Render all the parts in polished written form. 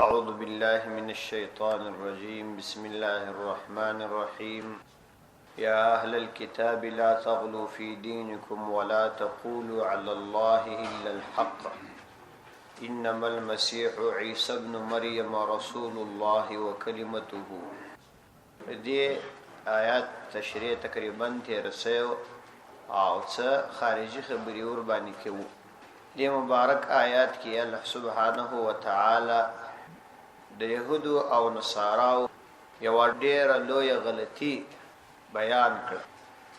أعوذ بالله من الشيطان الرجيم بسم الله الرحمن الرحيم يا أهل الكتاب لا تغلوا في دينكم ولا تقولوا على الله إلا الحق إنما المسيح عيسى ابن مريم رسول الله وكلمته. دي آيات تشریح تقریبا 1300 او څه خارجي خبري ور باندې کوي. دې مبارک آیات کې الله سبحانه و تعالی د يهودو او نصاراو یو ډېر لوی غلطي بیان کړ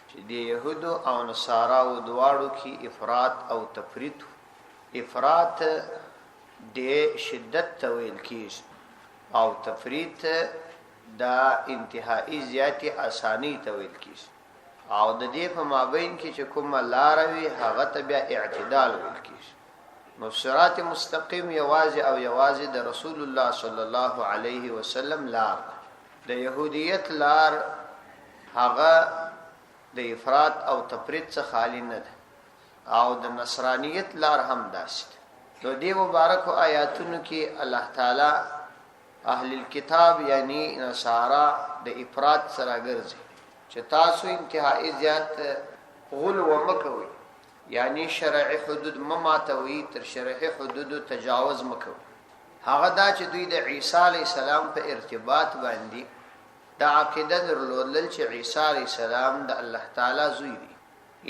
چې د يهودو او نصاراو دواړو کې افراط او تفریط. افراط د شدت تویل کیږي او تفریط دا انتهایی زیاتی اسانی تویل کیږي او د دې په مابین کې چې کوم لاروي هغه ته بیا اعتدال ویل کیږي. نو صراط مستقیم یوازې او یوازې د رسول الله صلی الله علیه وسلم لار. د يهودیت لار هغه د افراط او تفریط څخه خالی نه ده او د نصرانیت لار هم داسې ده. د دې مبارکو آیاتونو کې الله تعالی اهل الكتاب یعنی نصارا د افراط سره ګرځي چې تاسو انتهایی زیات غلو مکوئ، یعنی شرعي حدود مماتوي، تر شرعي حدود تجاوز مکوئ. هغه دا چې دوی د عیسی علی السلام په ارتباط باندې دا عقیده درلودل چې عیسی علی السلام د الله تعالی زوی دی،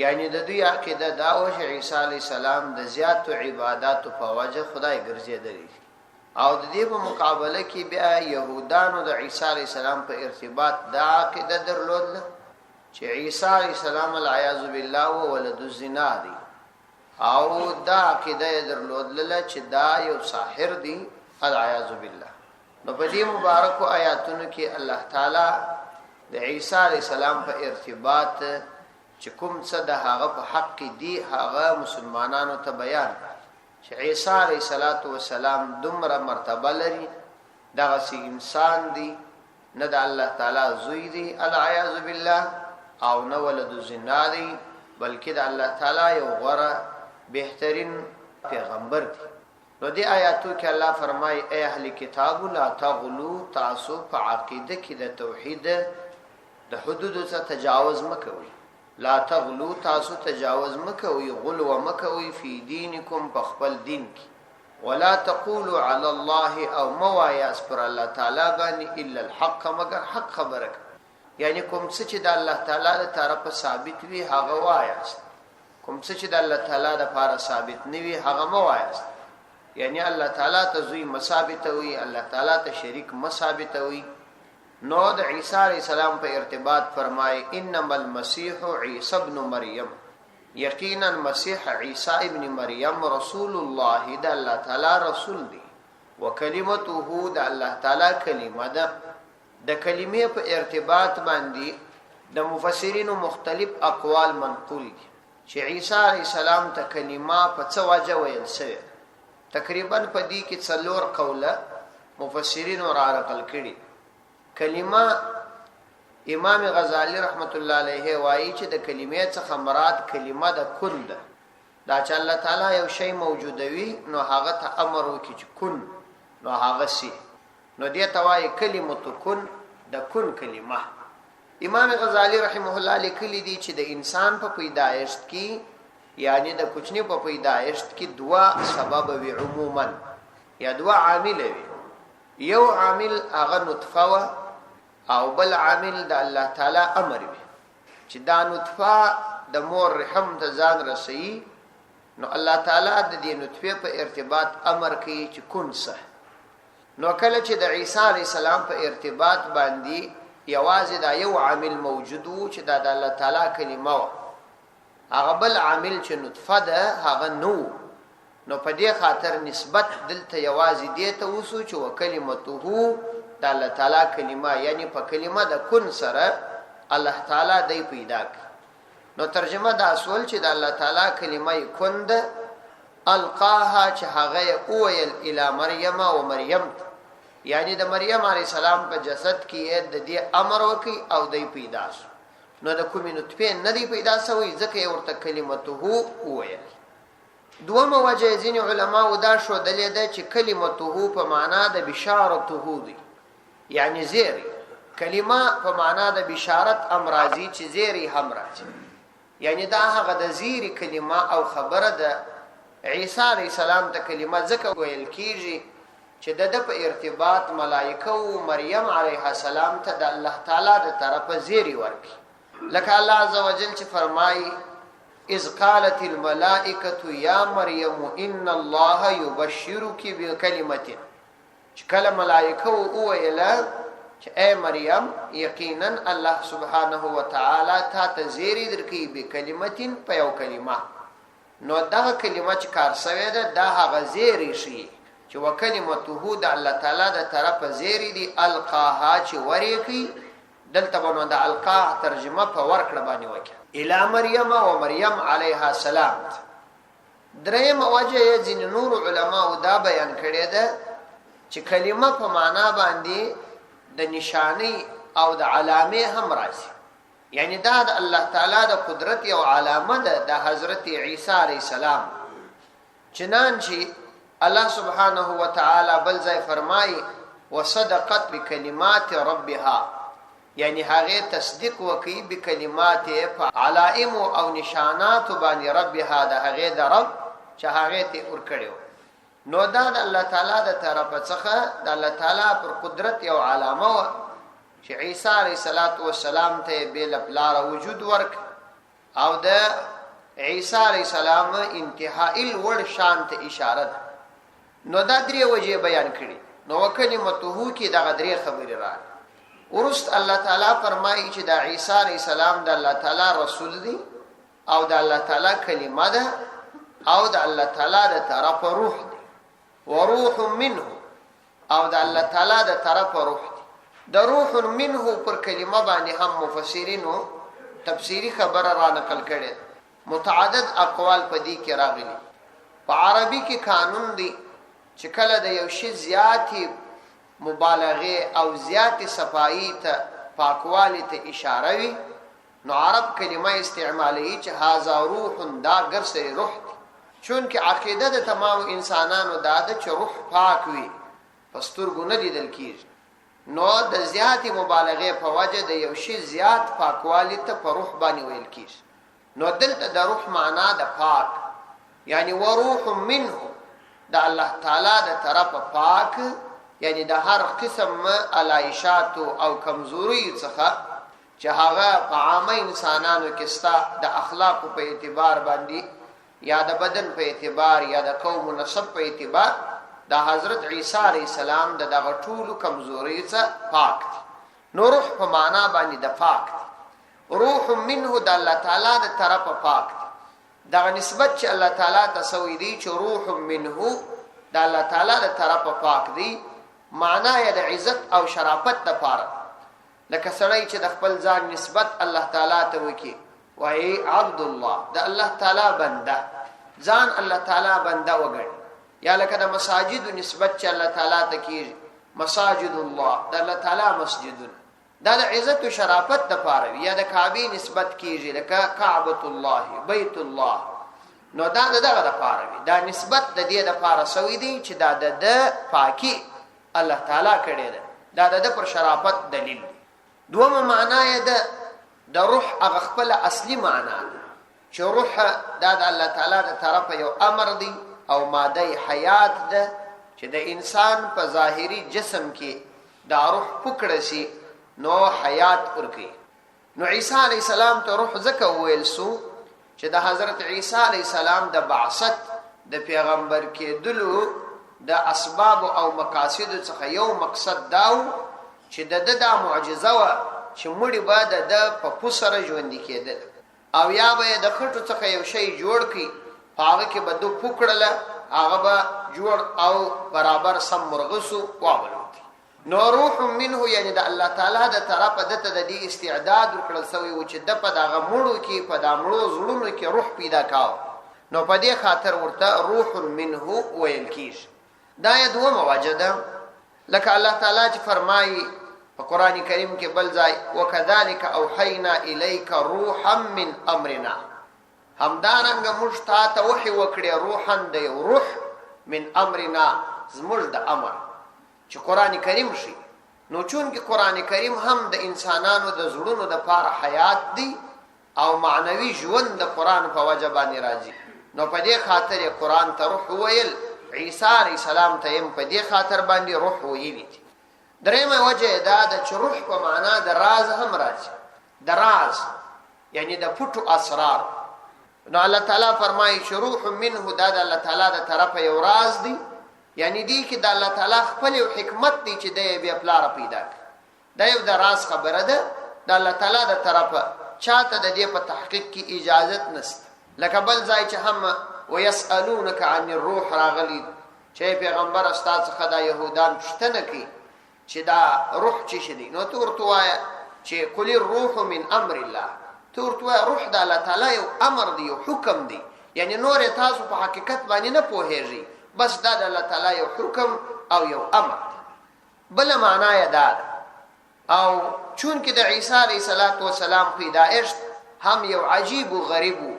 یعنی د دوی عقیده دا و چې عیسی علی السلام د زیاتو عبادتو په وجه خدای ګرځیدلی او د دې په مقابله کې بیا يهودانو د عیسی علی السلام په ارتباط دا عقیده درلودل چې عیسی علی السلام العیاذ بالله و ولد الزنا دی او دا عقیده درلودل چې دا یو ساحر دی العیاذ بالله. نو په دې مبارکو آیاتونو کې الله تعالی د عیسی علی السلام په ارتباط چې کوم څه د هغه په حق دی هغه مسلمانانو ته بیان چې عیسی علیه السلام دومره مرتبه لري، دغه سي انسان دی، نه د الله تعالی زوی دی العیاذ بالله او نه ولد زنا دی، بلکې د الله تعالی یو غوره بهترین پیغمبر دی. نو دې آیاتو کې الله فرمایي اے اهل کتاب لا تغلو، تاسو په عقیده کې د توحید د حدودو څخه تجاوز مکوئ. لا تغلو، تاسو تجاوز مکوئ، غلو مکوئ فی دینکم په خپل دین کې. ولا تقولوا علی الله، او موایا پر الله تعالی باندې الا الحق، مگر حق خبره، یعنی کوم څه چې د الله تعالی له طرفه ثابت وي هغه وایاست، کوم څه چې د الله تعالی لپاره ثابت نه وي هغه موایا. یعنی الله تعالی ته زوی مثابت وي، الله تعالی ته شریک مثابت وي. نو د عیسی علیہ السلام په ارتباط فرمای انما المسیح عیسی ابن مریم، یقینا مسیح عیسی ابن مریم رسول الله، د الله تعالی رسول دی، وکلمته د الله تعالی کلمه ده. د کلمې په ارتباط باندې د مفسرینو مختلف اقوال منقول دي چې عیسی علیہ السلام ته کلمه په څه وجه ویل شوی. تقریبا په دې کې څلور قوله مفسرینو را نقل کړي. کلمه امام غزالی رحمت الله علیه وایي چې د کلمې څخه مراد کلمه د کن ده. دا چې الله تعالی یو شی موجودوي نو هغه ته امر وکړي چې کن، نو هغه سي، نو دې ته وایي کلمه کن، د کن کلمه. امام غزالی رحمه الله لیکلی دی چې د انسان په پیدایشت کې، یعنی د کوچنی په پیدایشت کې دوا سبب وي عموما، یا دوا عامل وي. یو عامل هغه نطفه او بل عامل د الله تعالی امر وي چې دا نطفه د مور رحم ته ځان رسي، نو الله تعالی د دې نطفه په ارتباط امر کوي چې کن صح. نو کله چې د عیسی علی السلام په ارتباط باندې یوازې دا یو عامل موجود وو چې دا د الله تعالی کلمه و، هغه بل عامل چې نطفه ده هغه نو، نو په دې خاطر نسبت دلته یوازې دې ته وسو چې وکلمته د الله تعالی کلمه، یعنی په کلمه د کن سره الله تعالی دی پیدا کړ. نو ترجمه دا اصل چې د الله تعالی کلمه کن ده، القاها چې هغه اویل الی مریم او مریم، یعنی د مریم علی السلام په جسد کې د دې امر وکي او دی پیدا شو. نو د کومې نطفه نه دی پیدا شوی ځکه ورته کلمته اویل. دومه وجه ځینې علماو دا ښودلې ده چې کلمته په معنا د بشارته دی، یعنی زیری. کلمه په معنا د بشارت امراضی چې زیری هم راځي، یعنی دا هغه د زیری کلمه او خبره ده. عیسی علیه السلام ته کلمه ځکه ویل کیږي چې د په ارتباط ملائکه او مریم علیه السلام ته د الله تعالی د طرفه زیری ورکړي. لکه الله عز وجل چې فرمایي اذ قالت الملائکه یا مریم ان الله یبشرک بکلمه، چې کله ملائکه وویل چې اے مریم یقینا الله سبحانه و تعالی تا ته زیری درکړي بکلمه په یو کلمه. نو دا کلمه چې کار شوی ده دا هغه زیری شي چې وکلمته د الله تعالی د طرفه زیری دی القاها چې ورکی. دلته باندې د القا ترجمه په ورکړه باندې وکړه الی مریم و مریم علیها السلام. دریم وجه ځین نور علما دا بیان کړی ده چې کلمه په معنا باندې د نشانی او د علامه هم راځي، یعنی دا د الله تعالی د قدرت او علامه ده د حضرت عیسی علیه السلام. چنانچه الله سبحانه و تعالی بل ځای فرمایي وصدقت بکلمات ربها، یعنی هغه تصدیق وکي بکلمات علائم او نشانات باندې ربها د هغه د رب چې هغه ته ور کړو. نو دا د الله تعالی د طرفه څخه د الله تعالی پر قدرت او علامه چې عیسی علیه السلام ته بل پلار وجود ورک او د عیسی علیه السلام انتهائی الوړ شان ته اشاره ده. نو دا درې وجه بیان کړي. نو کلمته کې دا درې خبرې را ورست الله تعالی فرمایي چې د عیسی علیه السلام د الله تعالی رسول دی او د الله تعالی کلمه ده او د الله تعالی د طرف روح دی وروح منه او د الله تعالی د طرف روح دی. د روح منه پر کلمه باندې هم مفسرینو تفسیری خبره را نقل کړي. متعدد اقوال په دې کې راغلي. په عربي کې قانون دی چې کله د یو شی زیاتی مبالغه او زیات صفائی ته پاکوالی ته اشاره وي نو عرب کلمه استعمالي چې هاذا روح دا ګرځي روح دی. چون کې عقیده د تمام انسانانو دا ده چې روح پاک وي پسترګو نه لیدل کیږي. نو د زیاتی مبالغه په وجه د یو شی زیات پاکوالی ته په روح باندې ویل کیږي. نو دلته د روح معنا د پاک، یعنی وروح منه د الله تعالی د طرفه پاک، یعنی د هر قسم علایشات او کمزوري څخه چې هغه په عامه انسانانو کې ستا د اخلاق په اعتبار باندې یا د بدن په اعتبار یا د قوم او نسب په اعتبار د حضرت عیسی علیه السلام دغه ټولو کمزوري څخه پاک دي. نو روح په معنا باندې د پاک دي. روح منه د الله تعالی د طرفه پاک دي. دغه نسبت چې الله تعالی تسوي دي چې روح منه د الله تعالی د طرفه پاک دي، معنا یې د عزت او شرافت لپاره. لکه سړی چې د خپل ځان نسبت الله تعالی ته وکي وای عبد الله د الله تعالی بنده، ځان الله تعالی بنده وګڼي. یا لکه د مساجد نسبت چې الله تعالی ته کیږي مساجد الله د الله تعالی مسجدونه، دا د عزت او شرافت لپاره. یا د کعبه نسبت کیږي لکه کعبۃ الله بیت الله، نو دا دغه لپاره وي. دا نسبت د دې لپاره سوي دي چې دا د پاکي الله تعالی کړی ده، دا د پر شرافت دلیل دی. دومره معنا یې د روح هغه خپل اصلي معنا ده چې روح دا د الله تعالی د طرفه یو امر دی او ماده حیات ده چې د انسان په ظاهري جسم کې دا روح پکړه شي نو حیات ورکي. نو عیسی علیه السلام ته روح ځکه ویل سو چې د حضرت عیسی علیه السلام د بعثت د پیغمبر کېدلو د اسباب او مقاصد څخه یو مقصد داو چې د معجزه و چې مړي بعد د په پوسره ژوند کېدل او یا به د خټو څخه یو شی جوړ کړي هغه کې بده پکړله هغه به جوړ او برابر سم مرغسو واولوتی. نو روح منه یعنی د الله تعالی د طرفه د دې استعداد ورکړل سوی و چې د په دغه مړو کې په د مړو زړونو کې روح پیدا کاو. نو په دې خاطر ورته روح منه ویل کیږي. دا یې دوه مواجده لکه الله تعالی چې فرمایي په قران کریم کې بل ځای وکذالک اوحینا الیک روحا من امرنا، همدارنګه موږ ته وحي وکړي روحن د یو روح من امرنا زموږ د امر چې قران کریم شي. نو چون کې قران کریم هم د انسانانو د زړونو د پاره حیات دی او معنوي ژوند د قران په وجه باندې راځي، نو په دې خاطر قران ته روح ویل، عیسی علیه السلام ته هم په دې خاطر باندې روح ویل. درېمه وجه دا د روح په معنا د راز هم راځي، د راز یعنی د پټو اسرار. نو الله تعالی فرمایي چې روح منه دا د الله تعالی د طرفه یو راز دی، یعنی دی کې د الله تعالی خپل یو حکمت دی چې د بیا پلار پیدا کړ. دا یو د راز خبره ده د الله تعالی د طرفه، چاته د دې په تحقیق کې اجازت نشته. لکه بل ځای چې هم ويسالونك عن الروح راغلی چې پیغمبر استاد څخه د يهودان پوښتنه کوي چې دا روح څه شي، نو تو ورته وایي چې قل الروح من امر الله، تو ورته وایي روح د الله تعالی یو امر دی، یو حکم دی، یعنی نور تاسو په حقیقت باندې نه پوهیږئ، بس دا د الله تعالی یو حکم او یو امر دی. بل معنا یې دا او چون کې د عیسی علیه السلام پیدائش هم یو عجیب و غریب و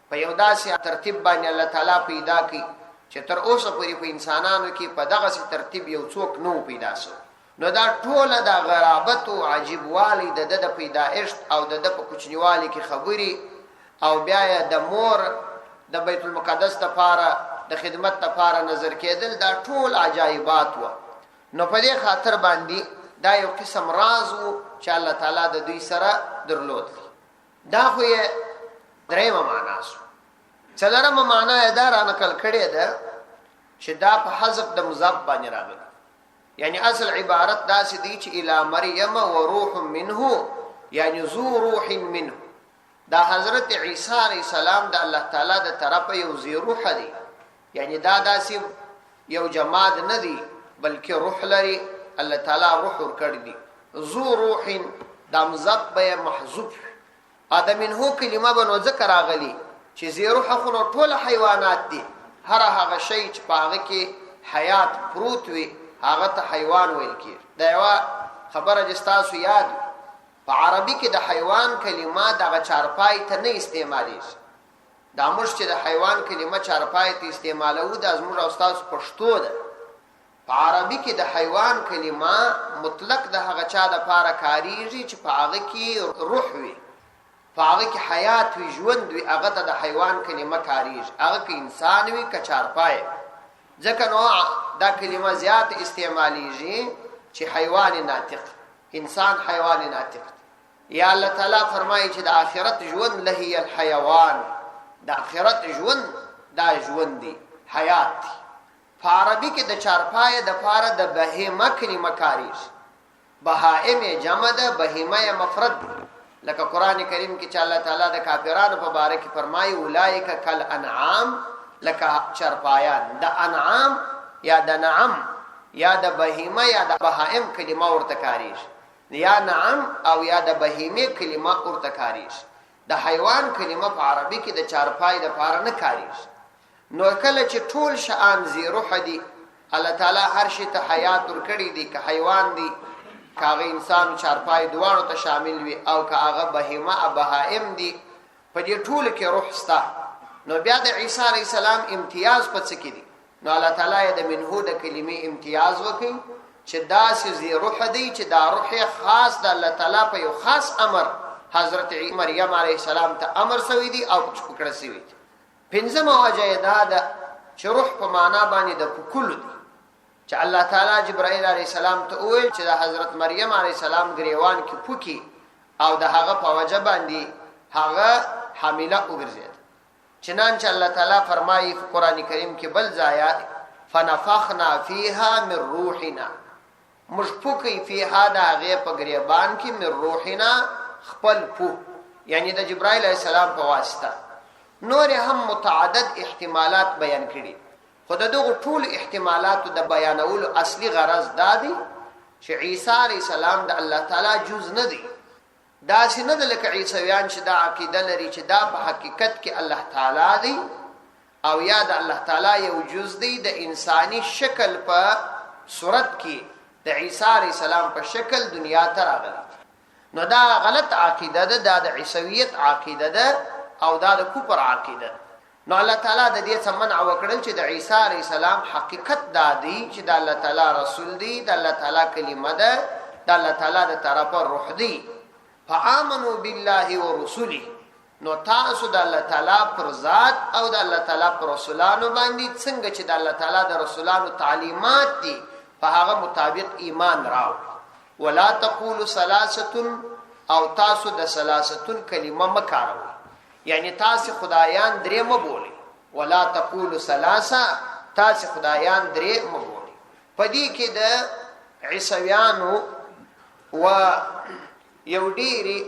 په یو داسې ترتیب باندې الله تعالی پیدا کړي چې تر اوسه پورې په انسانانو کې په دغه ترتیب یو څوک نو پیدا شو. نو دا ټوله د غرابت او عجیب والی د پیدائش او د په کوچنیوالي کې خبري او بیا د مور د بیت المقدس لپاره د خدمت لپاره نظر کېدل، دا ټول عجایبات و. نو په دې خاطر باندې دا یو قسم راز و چې الله تعالی د دوی سره درلود. دا خو یې درېمه معنا شو. څلورمه معنا یې دا را نقل کړې ده چې دا په حذف د مضاف باندې راغلی، یعنی اصل عبارت دا سې دی چې الی مریم و روح منه، یعنی ذو روح منه. دا حضرت عیسی علیه السلام د الله تعالی د طرفه یو ذی روح دی، یعنی دا داسې یو جماد نه دی بلکې روح لري، الله تعالی روح ورکړی دی. ذو روح دا مضاف به محذوف، ادمینه کلمه بنو ذکر راغلی چې ذی روح خو ټول حیوانات دي، هر هغه شی چې پاغه کې حیات پروت وي هغه ته حیوان ویل کیږي. دا یو خبره جستاسو یاد، په عربي کې د حیوان کلمه دغه چارپای ته نه استعمالیږي. دا موږ چې د حیوان کلمه چارپای ته استعمالو د زموږ استاد پښتو ده. په عربي کې د حیوان کلمه مطلق د هغه چا د پاره کاریږي چې په هغه کې روح وي، په هغه کې حیات وي، ژوند وي، هغه ته د حیوان کلمه کاریږي. هغه کې انسان وي که چارپای، ځکه نو دا کلمه زیات استعمالیږي چې حیوان ناطق، انسان حیوان ناطق. یا الله تعالی فرمایي چې د آخرت ژوند لهي الحيوان، د آخرت ژوند دا ژوند دی، حیات دی. په عربي کې د چارپای د پاره د بهیمه کلمه کاریږي. بهائم جمع ده، بهیمه مفرد ده. لکه قران کریم کې چې الله تعالی د کافرانو په باره کې فرمایي اولئک کل انعام، لکه چارپایان. د انعام یا د نعم یا د بهیمه یا د بهائم کلمه ورته کاریږي، یا نعم او یا د بهیمه کلمه ورته کاریږي. د حیوان کلمه په عربي کې د چارپای د پاره نه کاریږي. نو کله چې ټول شان ذی روح دی، الله تعالی هر شي ته حیات ورکړي دي، که حیوان دی که هغه انسان چارپای دواړو ته شامل وي او که هغه بهیمه بهائم دی، په دې ټول کې روح ستا. نو بیا د عیسی علیه السلام امتیاز په څه کې دی؟ نو الله تعالی د منه د کلمې امتیاز وکړي چې دا ذی روح دی، چې دا روح خاص د الله تعالی په یو خاص امر حضرت مریم علیه السلام ته امر شوی دی او پکړه شوی دی. پنځمه وجه دا ده چې روح په معنا باندې د کل دی، چې الله تعالی جبرائیل علیه السلام ته وویل چې د حضرت مریم علیه السلام گریوان کې پوکي او د هغه په وجه باندې هغه حامله وګرځید. چنانچه الله تعالی فرمایي په قران کریم کې بل ځای فنفخنا فيها من روحنا، موږ پوکي فيها د هغه په گریبان کې من روحنا خپل پو، یعنی د جبرائیل علیه السلام په واسطه. نور هم متعدد احتمالات بیان کړي، خو دغه ټول احتمالات د بیانولو اصلي غرض دا دی چې عیسی علیه السلام د الله تعالی جز نه دی. دا څنګه د لکه عیسویان چې دا عقیده لري چې دا په حقیقت کې الله تعالی دی او یا د الله تعالی یو جز دی د انساني شکل په صورت کې د عیسی علیه السلام په شکل دنیا ته راغلی. نو دا غلط عقیده ده، دا د عیسویت عقیده ده او دا د کفر عقیده. نو الله تعالی د دې سمنع وکړل چې د عیسی علی السلام حقیقت دا دی چې د الله تعالی رسول دی، د الله تعالی کلمه ده، د الله تعالی د طرفه روح دی. فآمنوا بالله ورسوله، نو تاسو د الله تعالی پر ذات او د الله تعالی پر رسولانو باندې څنګه چې د الله تعالی د رسولانو تعلیمات دي په هغه مطابق ایمان راو. ولا تقولوا ثلاثه، او تاسو د ثلاثه کلمه مکاروي، یعنی تاسو خدایان درې مبولي. ولا تقولوا ثلاثه، تاسو خدایان درې مبولي. پدې کې د عیسویانو و یو ډیری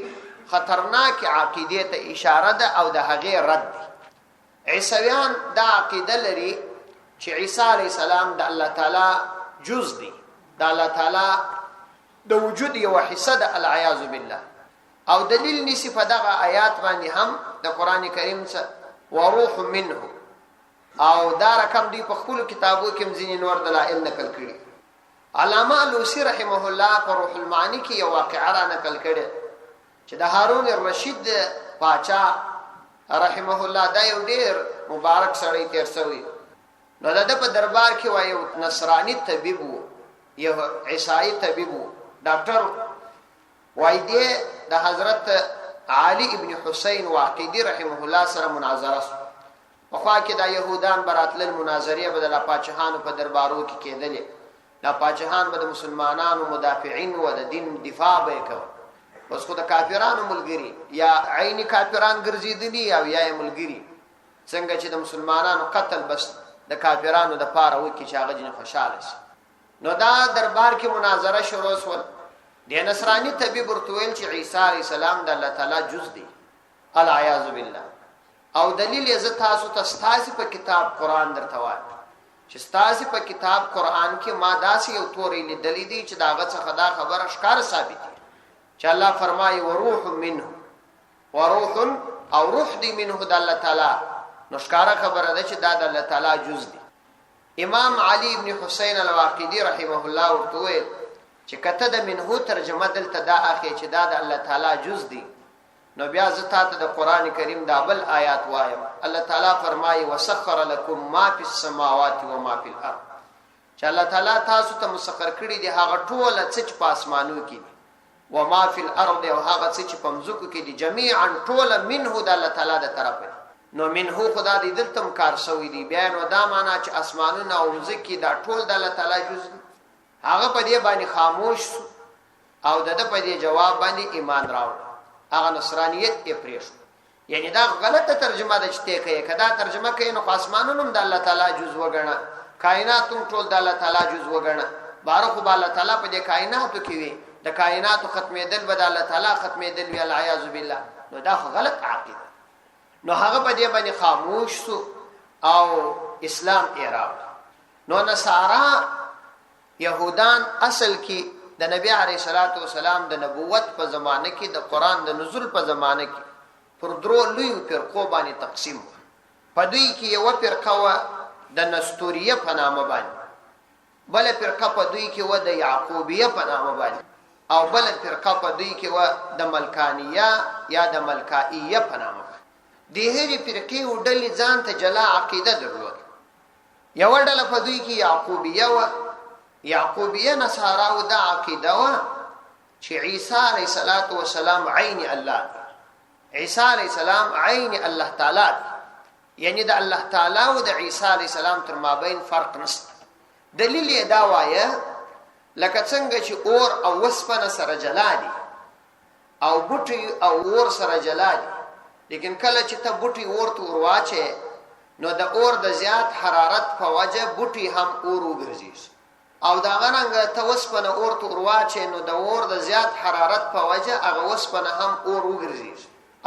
خطرناک عقیده ته اشاره ده او د هغه رد دي. عیسویان دا عقیده لري چې عیسی علی السلام د الله تعالی جز دی، د الله تعالی د وجود یو حصہ ده، العیاذ بالله. او دلیل نسی په دغه آیات باندې هم د قران کریم څخه وروح منه، او دا رقم دی په خپل کتابو کې مزین نور دلائل نقل کړي. علامه لوسی رحمه الله په روح المعانی کې یو واقعه را نقل کړي چې د هارون الرشید پاچا رحمه الله دا یو ډیر مبارک سړی تیر شوی. نو د په دربار کې وایو نصرانی طبيب وو، یو عیسائی طبيب وو، ډاکټر وای دی د حضرت علی ابن حسین واقدی رحمه الله سره مناظره شو. په خوا کې د يهودان براتل مناظره بدل پاچاهانو په دربارو کې کېدلې. دا پاچاهان به د مسلمانانو مدافعین و د دین دفاع به کوي. بس خو د کافرانو ملګری یا عیني کافران ګرځیدلی او یا ملګری، څنګه چې د مسلمانانو قتل بس د کافرانو د پاره وکي چې هغه جن خوشاله شي. نو دا دربار کې مناظره شروع شول. د نصرانی طبيب ورتویل چې عیسی علی السلام د الله تعالی جز دی، العیاذ بالله. او دلیل یې تاسو ته ستاسو په کتاب قران درته وایم چې ستاسو په کتاب قران کې ما داسې یو تورې لیدلې دي چې داغه څخه دا خبره ښکار ثابت دي چې الله فرمایي وروح منه، وروح او روح دی منه د الله تعالی. نو ښکارا خبره ده چې دا د الله تعالی جز دی. امام علی ابن حسین الواقدی رحمه الله ورته چې کته د منه ترجمه دلته دا اخی چې دا د الله تعالی جز دی. نو بیا زتا ته د قران کریم دا بل آیات وایم. الله تعالی فرمایي وسخر لكم ما فی السماوات و ما فی الارض، چې الله تعالی تاسو ته مسخر کړی دی هغه ټول څه په اسمانو کې دي، و ما فی الارض او هغه څه په مځکو کې دي، جميعا ټول منه د الله تعالی د طرفه. نو منه خدا دې دلته کار شوی دی. بیا نو دا معنا چې اسمانونه او مځکې دا ټول د الله تعالی جز دي. هغه په دې باندې خاموش او د په دې جواب باندې ایمان راوړ. هغه نصرانیت یې پریښ. یعنی دا غلطه ترجمه ده چې ته کوي. کدا ترجمه کوي نو اسمانونو هم د الله تعالی جز وګڼه، کائنات هم ټول د الله تعالی جز وګڼه. بارخو به الله تعالی په دې کائناتو کې وي، د کائناتو ختمېدل به د الله تعالی ختمېدل وی، العیاذ بالله. نو دا خو غلط عقیده. نو هغه په دې باندې خاموش شو او اسلام یې راوړ. نو نصارا يهودان اصل کې د نبی عليه الصلاه والسلام د نبوت په زمانه کې د قران د نزول په زمانه کې پر درو لوی فرقو باندې تقسیم. په دوی کې یو فرقه و د نستوریه په نامه باندې، بل فرقه په دوی کې و د یعقوبیه په نامه باندې، او بل فرقه په دوی کې و د ملکانیه یا د ملکائیه په نامه. د هرې فرقې وډلې ځان ته جلا عقیده درلود. یو ډله په دوی کې یعقوبیه و. یعقوبیه نصاراو دا عقیده و چې عیسی علیه السلام عین الله، عیسی علیه السلام عین الله تعالی، یعنی د الله تعالی او د عیسی علیه السلام تر مابین فرق نشته. دلیل یې دا وایه لکه څنګه چې اور او وسپنه سره جلا دي او بوټي او اور سره جلا دي، لیکن کله چې ته بوټي اور ته ورواچې نو د اور د زیات حرارت په وجه بوټي هم اور وګرځي، او دا غننګ ته وسپنه اور ته ورواچې نو د اور د زیات حرارت په وجه هغه وسپنه هم اور وګرځي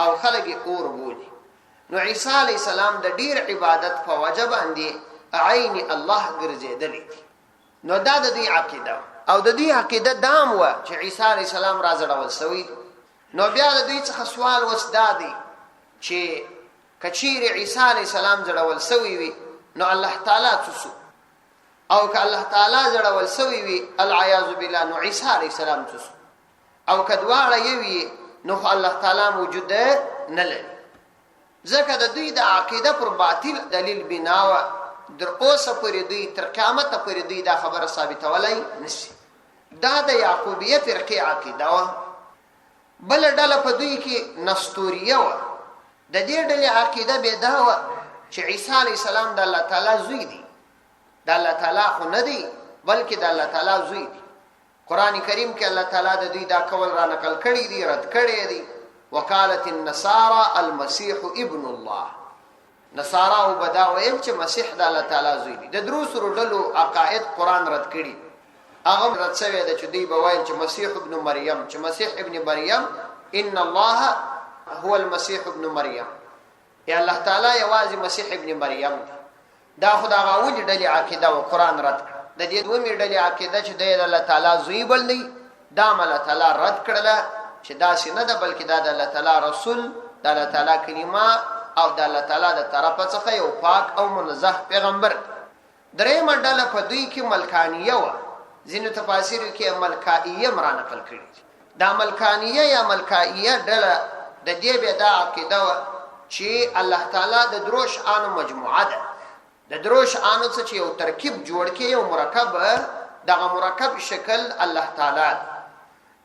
او خلک اور بولي. نو عیسی علی السلام د ډیر عبادت په وجه باندې عین الله ګرځیدلی. نو دا د دې عقیده او د دې عقیده دام و چې عیسی علی السلام راځړول شوی. نو بیا د دې څخه سوال وسدادي چې کچیر عیسی علی السلام ځړول شوی وي نو الله تعالی څه او که الله تعالی ځړول شوی وي العیاذ بالله نو عیسی علی السلام څه او کدواړه یوي نو الله تعالی موجود نه لري. ځکه د دوی د عقیده پر باطل دلیل بناوه در اوسه پورې دوی تر قیامت پورې دوی دا خبره ثابتولای نشي. دا د یعقوبیه فرقې عقیده وه. بل ډله په دوی کې نستوریه وه. د دې ډلې عقیده به دا وه چې عیسی علیه السلام د الله تعالی زوی دی. د الله تعالی خو نه دی بلکې د الله تعالی زوی دی. قران کریم کې الله تعالی د دوی دا قول را نقل کړی دی، رد کړی دی. وقالت النصارى المسيح ابن الله. نصارا او بدا ویل چې مسیح د الله تعالی زوی دی. د دروس ورډلو عقاید قران رد کړي. هغه رد شوی دی چې دوی به وایي چې مسیح ابن مریم، چې مسیح ابن مریم ان الله هو المسيح ابن مریم، یا الله تعالی یوازې مسیح ابن مریم دی. دا خدای غوډ ډلې عقیده او قران رد کړ. د دې دوه ډلې عقیده چې د الله تعالی زوی بل دی دا الله تعالی رد کړله چې دا سینه ده بلکې دا د الله تعالی رسول، د الله تعالی کلمه او د الله تعالی د طرفه څخه یو پاک او منزه پیغمبر. درېمه ډله په دوی کې ملکانیه و. ځینو تفاسیر کې ملکائیه مرا نقل کړي. دا ملکانیه یا ملکائیه ډله د دې به دا عقیده و چې الله تعالی د دروش انو مجموعه ده. د دروش انو څخه چې یو ترکیب جوړ کې یو مرکب، دغه مرکب شکل الله تعالی.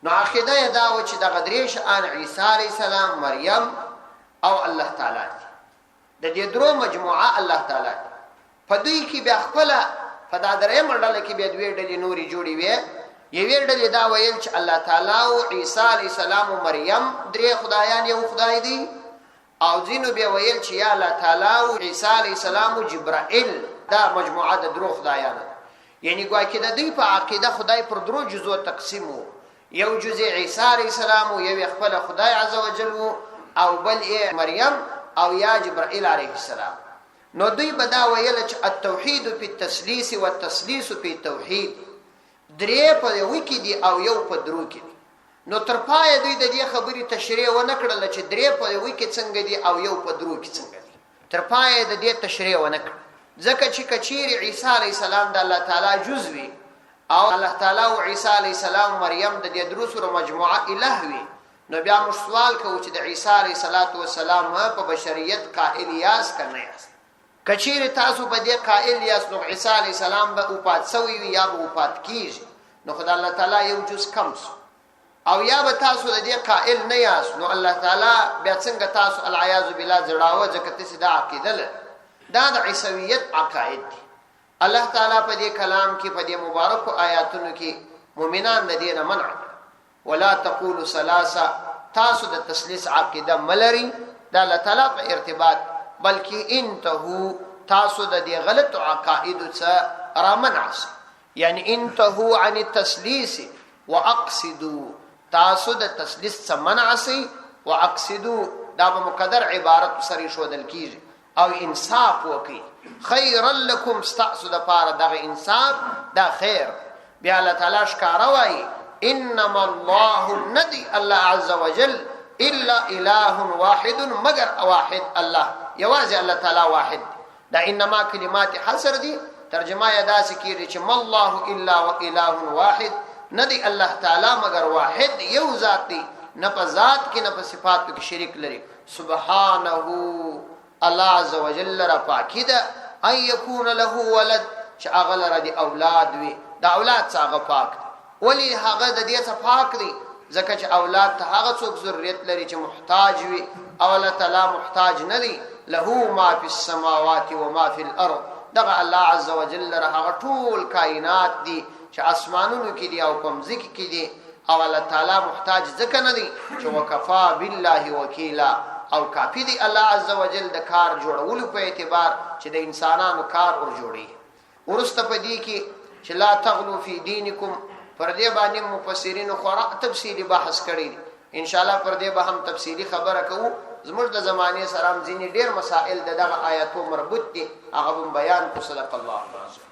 نو عقیده دا و چې دغه دریش ان عیسی علیه السلام، مریم او الله تعالی دی. د دې درو مجموعه الله تعالی دی. په دوی کې بیا خپل په دا درې منډل کې بیا دوی ډلې نوري جوړې وي. یوې ډلې دا ویل چې الله تعالی او عیسی علیه السلام او مریم درې خدایان یو خدای دی، او ځینو بیا ویل چې یا الله تعالی او عیسی علیه السلام او جبرائیل دا مجموعه د درو خدایان. یعنی ګویا کې د دوی په عقیده خدای پر درو جزو تقسیم وو. یو جزء عیسی علیه السلام او یو خپل خدای عزوجل او بل مریم او یا جبرائیل علیه السلام. نو دوی بدا ویل چې التوحید فی التثلیث والتثلیث فی التوحید، درې په یو کې دي او یو په درو کې دي. نو تر پای دوی د دې خبرې تشریح و نه کړل چې درې په یو کې څنګه دي او یو په درو کې څنګه دي. تر پای د دې تشریح و نه کړ. ځکه چې کچیر عیسی علیه السلام د الله تعالی جزء وي او الله تعالی او عیسی علیه السلام مریم د دې درو سره مجموعه الہ وي، نو بیا موږ سوال کوو چې د عیسی علیه السلام په بشریت قائل یاس کنه یاس. کچیر تاسو په دې قائل یاس نو عیسی علیه السلام به او پات سوی وي یا به او پات کیږي، نو خدای الله تعالی یو جز کم سو. او یا به تاسو د دې قائل نه یاس نو الله تعالی بیا څنګه تاسو العیاذ بالله زړاوه ځکه تاسو دا عقیده له دا د عیسویت عقاید دي. الله تعالی په دې کلام کې په دې مبارک آیاتونو کې مؤمنان د دې نه منع ولا تقولوا ثلاثه، تاسو د تثلیث عقیده ملري د الله تعالی په ارتباط، بلکې انتهو تاسو د دې غلط عقاید څخه را منع سي. یعنی انتهو عن التثلیث واقصدوا، تاسو د تثلیث څخه منع سي. واقصدوا دا به مقدر عبارت سره شودل کیږي او انصاف وکي. خيرا لكم، استعصد پاره دغه انصاف دا خیر. بیا الله تعالی ښکارا وایي انما الله ندي الله عز وجل الا اله واحد، مگر واحد الله، یوازې الله تعالی واحد. دا انما کلمات حصر دي، ترجمه یې داسې کیږي چې ما الله الا واله واحد، ندي الله تعالی مگر واحد یو ذات دی، نه په ذات کې نه په صفات کې شریک لري. سبحانه، الله عز وجل را پاکی ده ان یکون له ولد، چې هغه لره دی اولاد وي. دا اولاد څنګه پاک دی؟ ولی هغه د دې څخه پاک دی ځکه چې اولاد ته هغه څوک ضرورت لري چې محتاج وي، او الله تعالی محتاج نه دی. له ما فی السماوات و ما فی الارض، دغه الله عز وجل لره هغه ټول کائنات دي چې اسمانونو کې دي او کوم ځکه کې دي، او الله تعالی محتاج ځکه نه دی چې وکفا بالله وکیلا، او کافی دی الله عز وجل د کار جوړولو په اعتبار چې د انسانانو کار ور جوړي. ورسته په دې کې چې لا تغلو فی دینکم، پر دې باندې مفسرین خورا تفصیلی بحث کړی دي. ان شاء الله پر دې به هم تفصیلی خبره کوو. زموږ د زمانه سره ځینې ډېر مسائل دغه آیاتو مربوط دي، هغه بیان کو. صدق الله العظیم.